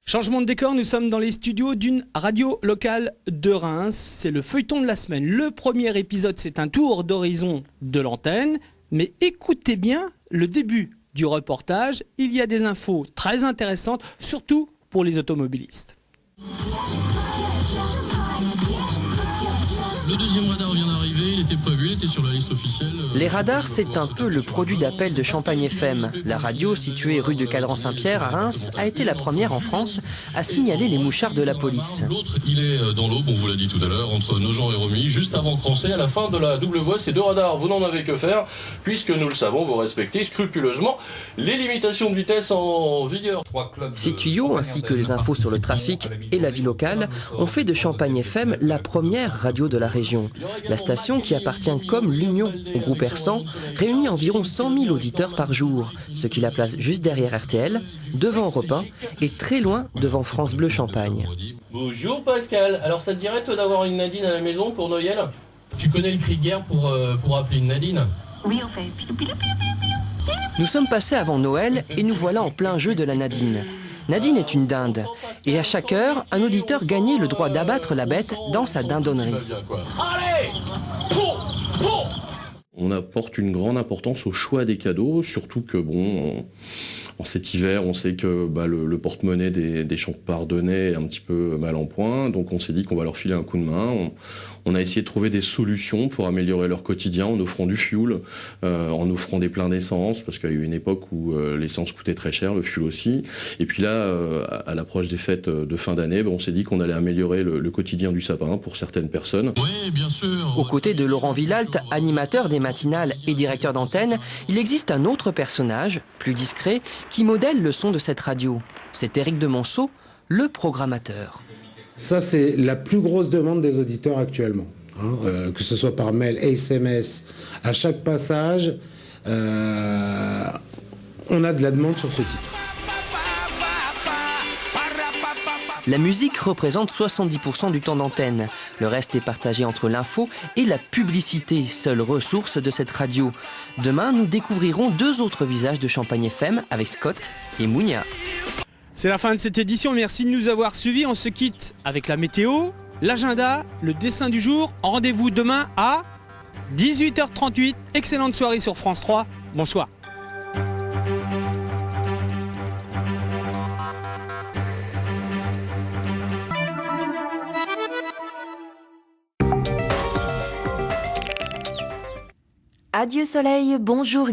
Changement de décor, nous sommes dans les studios d'une radio locale de Reims. C'est le feuilleton de la semaine. Le premier épisode, c'est un tour d'horizon de l'antenne. Mais écoutez bien le début du reportage. Il y a des infos très intéressantes, surtout pour les automobilistes. Le deuxième radar vient d'arriver, il était prévu, il était sur la liste officielle. Les radars, c'est un peu le produit d'appel de Champagne FM. La radio, située rue de Cadran-Saint-Pierre à Reims, a été la première en France à signaler les mouchards de la police. L'autre, il est dans l'Aube, on vous l'a dit tout à l'heure, entre Nogent et Remy, juste avant Crancé, à la fin de la double voie. Ces deux radars, vous n'en avez que faire, puisque nous le savons, vous respectez scrupuleusement les limitations de vitesse en vigueur. Ces tuyaux, ainsi que les infos sur le trafic et la vie locale, ont fait de Champagne FM la première radio de la région. La station, qui appartient comme l'Union au groupe R100, réunit environ 100 000 auditeurs par jour, ce qui la place juste derrière RTL, devant Europe 1 et très loin devant France Bleu Champagne. Bonjour Pascal, alors ça te dirait toi d'avoir une Nadine à la maison pour Noël? Tu connais le cri de guerre pour appeler une Nadine? Oui, on fait. Nous sommes passés avant Noël et nous voilà en plein jeu de la Nadine. Nadine est une dinde, et à chaque heure, un auditeur gagnait le droit d'abattre la bête dans sa dindonnerie. Allez! On apporte une grande importance au choix des cadeaux, surtout que en cet hiver, on sait que le porte-monnaie des champardonnais est un petit peu mal en point, donc on s'est dit qu'on va leur filer un coup de main. On a essayé de trouver des solutions pour améliorer leur quotidien en offrant du fuel, en offrant des pleins d'essence, parce qu'il y a eu une époque où l'essence coûtait très cher, le fuel aussi. Et puis là, à l'approche des fêtes de fin d'année, on s'est dit qu'on allait améliorer le quotidien du sapin pour certaines personnes. Oui, bien sûr. Aux côtés de Laurent Villalt, animateur des matinales et directeur d'antenne, il existe un autre personnage, plus discret, qui modèle le son de cette radio. C'est Éric de Monceau, le programmateur. Ça, c'est la plus grosse demande des auditeurs actuellement. Que ce soit par mail et SMS, à chaque passage, on a de la demande sur ce titre. La musique représente 70% du temps d'antenne. Le reste est partagé entre l'info et la publicité, seule ressource de cette radio. Demain, nous découvrirons deux autres visages de Champagne FM avec Scott et Mounia. C'est la fin de cette édition. Merci de nous avoir suivis. On se quitte avec la météo, l'agenda, le dessin du jour. Rendez-vous demain à 18h38. Excellente soirée sur France 3. Bonsoir. Adieu soleil, bonjour.